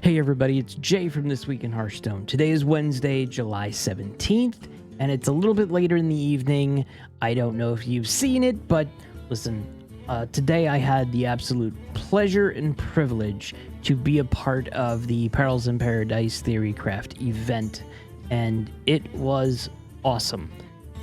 Hey everybody, it's Jay from This Week in Hearthstone. Today is Wednesday, July 17th, and it's a little bit later in the evening. I don't know if you've seen it, but listen, today I had the absolute pleasure and privilege to be a part of the Perils and Paradise Theorycraft event, and it was awesome.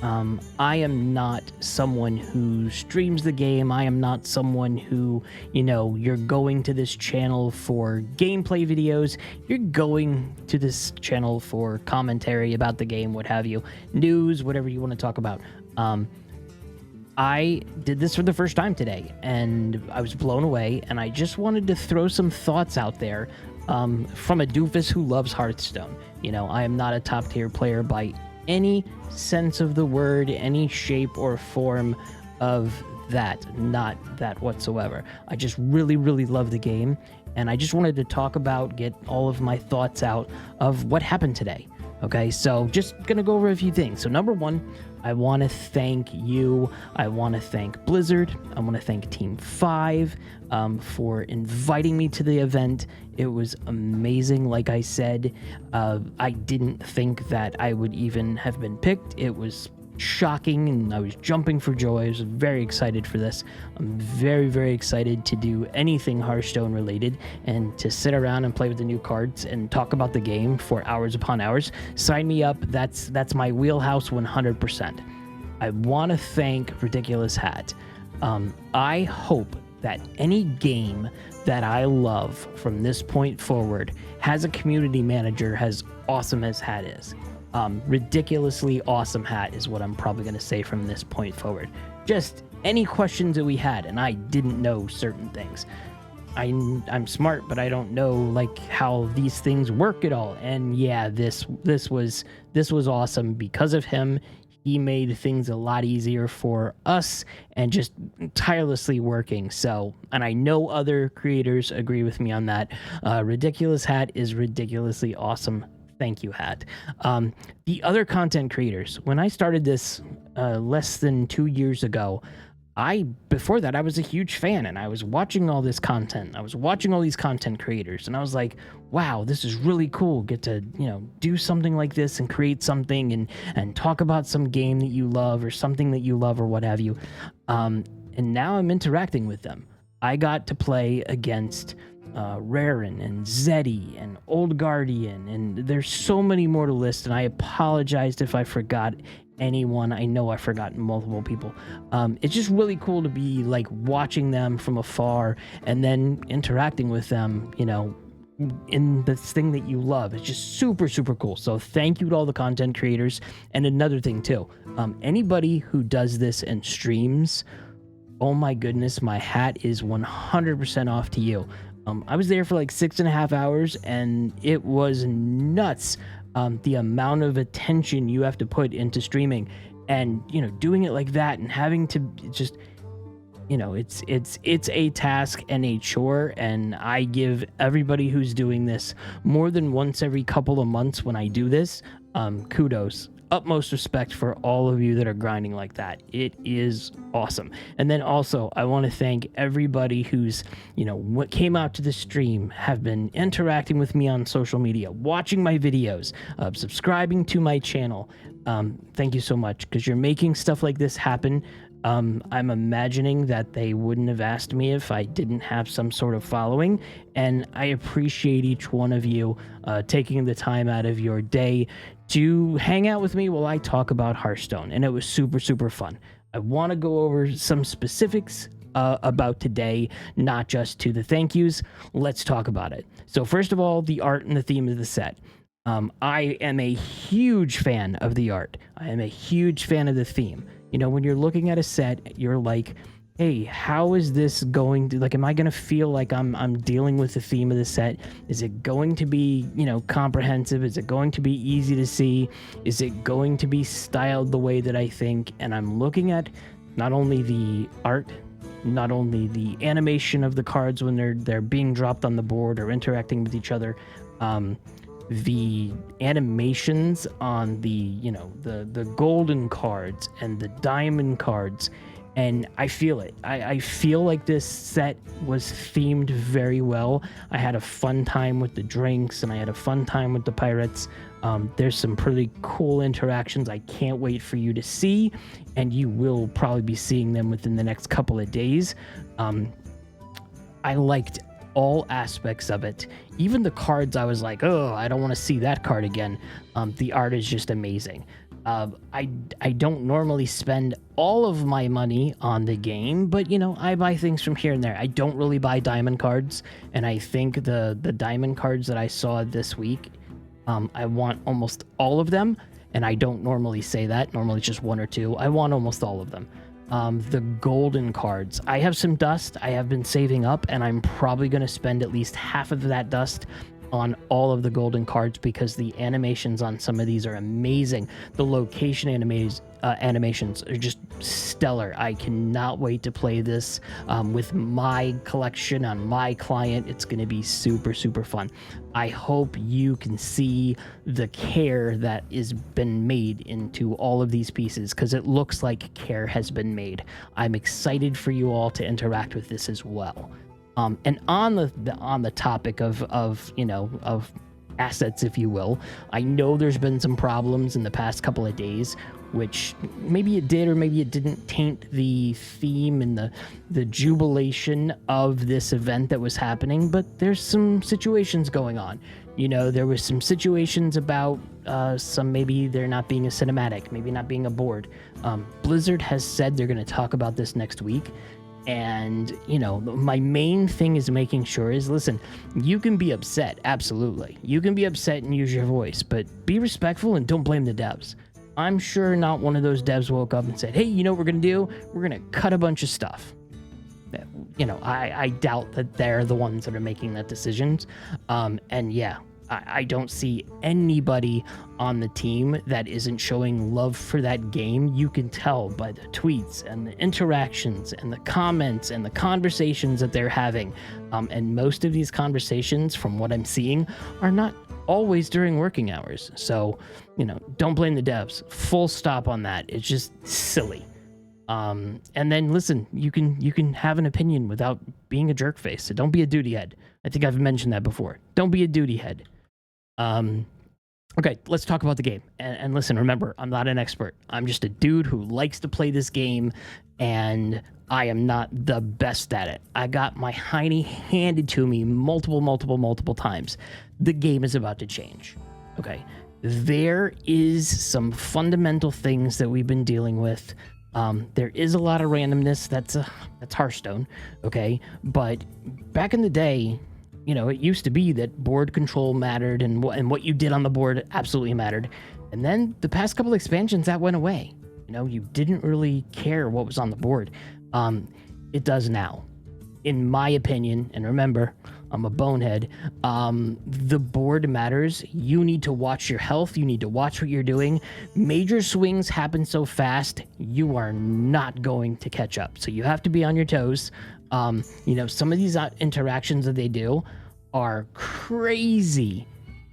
I am not someone who streams the game. I am not someone who, you're going to this channel for gameplay videos. You're going to this channel for commentary about the game, what have you, news, whatever you want to talk about. I did this for the first time today, and I was blown away, and I just wanted to throw some thoughts out there from a doofus who loves Hearthstone. I am not a top-tier player by any sense of the word, any shape or form of that, not that whatsoever. I just really love the game, and I just wanted to get all of my thoughts out of what happened today. Okay, so just gonna go over a few things. So number one, I want to thank you. I want to thank Blizzard. I want to thank Team 5 for inviting me to the event. It was amazing. Like I said, I didn't think that I would even have been picked. It was shocking, and I was jumping for joy. I was very excited for this. I'm very excited to do anything Hearthstone related and to sit around and play with the new cards and talk about the game for hours upon hours. Sign me up. That's my wheelhouse 100%. I want to thank Ridiculous Hat. I hope that any game that I love from this point forward has a community manager as awesome as Hat is. Ridiculously awesome Hat is what I'm probably going to say from this point forward. Just any questions that we had, and I didn't know certain things. I'm smart, but I don't know like how these things work at all. And yeah, this was awesome because of him. He made things a lot easier for us and just tirelessly working. So, and I know other creators agree with me on that. Ridiculous Hat is ridiculously awesome. Thank you, Hat. The other content creators, when I started this less than 2 years ago, before that, I was a huge fan, and I was watching all this content. I was watching all these content creators, and I was like, wow, this is really cool. Get to, do something like this and create something and talk about some game that you love or something that you love or what have you. And now I'm interacting with them. I got to play against Marin and Zeddy and Old Guardian, and there's so many more to list, and I apologized if I forgot anyone. I know I've forgotten multiple people. It's just really cool to be like watching them from afar and then interacting with them, in this thing that you love. It's just super cool. So thank you to all the content creators. And another thing too, anybody who does this and streams, oh my goodness, my hat is 100% off to you. I was there for like 6.5 hours, and it was nuts. The amount of attention you have to put into streaming, and doing it like that, and having to just, it's a task and a chore. And I give everybody who's doing this more than once every couple of months when I do this, kudos. Utmost respect for all of you that are grinding like that. It is awesome. And then also, I want to thank everybody who's, what came out to the stream, have been interacting with me on social media, watching my videos, subscribing to my channel. Thank you so much, because you're making stuff like this happen. I'm imagining that they wouldn't have asked me if I didn't have some sort of following, and I appreciate each one of you taking the time out of your day to hang out with me while I talk about Hearthstone, and it was super fun. I want to go over some specifics about today, not just to the thank yous. Let's talk about it. So first of all, the art and the theme of the set. I am a huge fan of the art. I am a huge fan of the theme. When you're looking at a set, you're like, hey, how is this going to, am I going to feel like I'm dealing with the theme of the set? Is it going to be, comprehensive? Is it going to be easy to see? Is it going to be styled the way that I think? And I'm looking at not only the art, not only the animation of the cards when they're being dropped on the board or interacting with each other, the animations on the golden cards and the diamond cards and I feel it. I feel like this set was themed very well. I had a fun time with the drinks, and I had a fun time with the pirates. There's some pretty cool interactions I can't wait for you to see, and you will probably be seeing them within the next couple of days. I liked all aspects of it. Even the cards, I was like, oh, I don't want to see that card again. The art is just amazing. I don't normally spend all of my money on the game, but you know, I buy things from here and there. I don't really buy diamond cards, and I think the diamond cards that I saw this week, I want almost all of them, and I don't normally say that. Normally it's just one or two. I want almost all of them. The golden cards, I have some dust I have been saving up, and I'm probably going to spend at least half of that dust on all of the golden cards, because the animations on some of these are amazing. The location animations are just stellar. I cannot wait to play this with my collection on my client. It's going to be super, super fun. I hope you can see the care that has been made into all of these pieces, because it looks like care has been made. I'm excited for you all to interact with this as well. And on the topic of you know, of assets, if you will, I know there's been some problems in the past couple of days, which maybe it did or maybe it didn't taint the theme and the jubilation of this event that was happening, but there's some situations going on. You know, there was some situations about some, maybe there not being a cinematic, maybe not being a board. Blizzard has said they're going to talk about this next week. And, you know, my main thing is making sure is, listen, you can be upset. Absolutely. You can be upset and use your voice, but be respectful and don't blame the devs. I'm sure not one of those devs woke up and said, hey, you know what we're going to do? We're going to cut a bunch of stuff. You know, I doubt that they're the ones that are making that decisions. And yeah, I don't see anybody on the team that isn't showing love for that game. You can tell by the tweets and the interactions and the comments and the conversations that they're having. And most of these conversations, from what I'm seeing, are not always during working hours. So, you know, don't blame the devs. Full stop on that. It's just silly. And then listen, you can have an opinion without being a jerk face. So don't be a duty head. I think I've mentioned that before. Don't be a duty head. Okay, let's talk about the game. And listen, remember, I'm not an expert. I'm just a dude who likes to play this game, and I am not the best at it. I got my hiney handed to me multiple times. The game is about to change. Okay, there is some fundamental things that we've been dealing with. There is a lot of randomness. That's Hearthstone, okay? But back in the day, you know, it used to be that board control mattered, and what you did on the board absolutely mattered. And then the past couple expansions, that went away. You know, you didn't really care what was on the board. It does now, in my opinion. And remember, I'm a bonehead. The board matters. You need to watch your health. You need to watch what you're doing. Major swings happen so fast, you are not going to catch up. So you have to be on your toes. You know, some of these interactions that they do are crazy.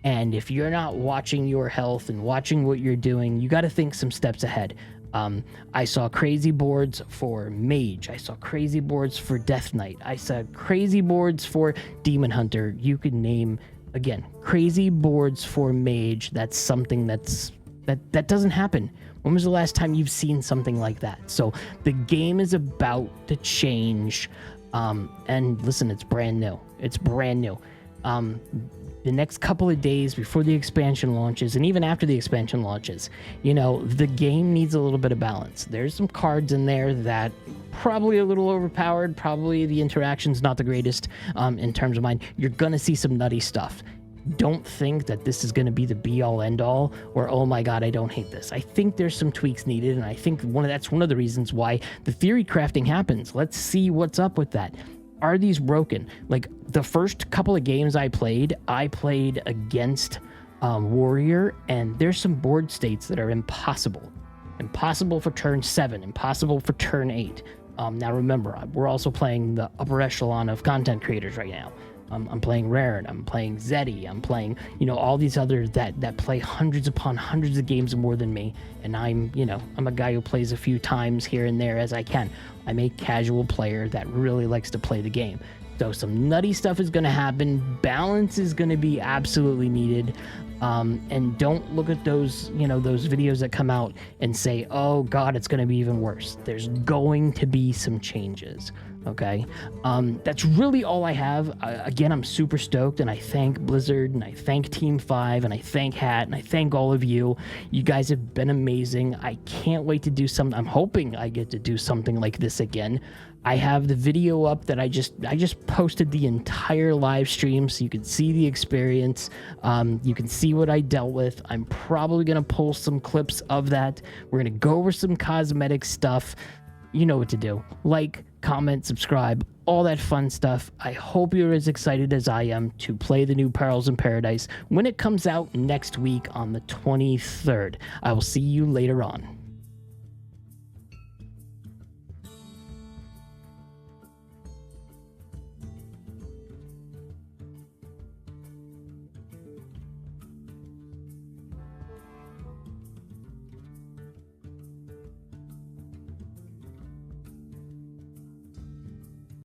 And if you're not watching your health and watching what you're doing, you got to think some steps ahead. I saw crazy boards for Mage. I saw crazy boards for Death Knight. I saw crazy boards for Demon Hunter. You could name, again, crazy boards for Mage. That's something that doesn't happen. When was the last time you've seen something like that? So the game is about to change. And listen, it's brand new. It's brand new. The next couple of days before the expansion launches, and even after the expansion launches, you know, the game needs a little bit of balance. There's some cards in there that probably a little overpowered. Probably the interaction's not the greatest in terms of mine. You're going to see some nutty stuff. Don't think that this is going to be the be-all end-all, or oh my god, I don't hate this. I think there's some tweaks needed, and I think that's one of the reasons why the theory crafting happens. Let's see what's up with that. Are these broken? Like, the first couple of games I played against Warrior, and there's some board states that are impossible. Impossible for turn 7, impossible for turn 8. Now remember, we're also playing the upper echelon of content creators right now. I'm playing Rare, and I'm playing Zeddy, I'm playing, you know, all these others that play hundreds upon hundreds of games more than me, and I'm, you know, I'm a guy who plays a few times here and there as I can. I'm a casual player that really likes to play the game. So some nutty stuff is going to happen. Balance is going to be absolutely needed. And don't look at those, you know, those videos that come out and say, oh God, it's going to be even worse. There's going to be some changes. Okay. That's really all I have. Again, I'm super stoked, and I thank Blizzard, and I thank Team 5, and I thank Hat, and I thank all of you. You guys have been amazing. I can't wait to do something. I'm hoping I get to do something like this again. I have the video up that I just posted the entire live stream, so you can see the experience. You can see what I dealt with. I'm probably going to pull some clips of that. We're going to go over some cosmetic stuff. You know what to do. Like, comment, subscribe, all that fun stuff. I hope you're as excited as I am to play the new Perils in Paradise when it comes out next week on the 23rd. I will see you later on.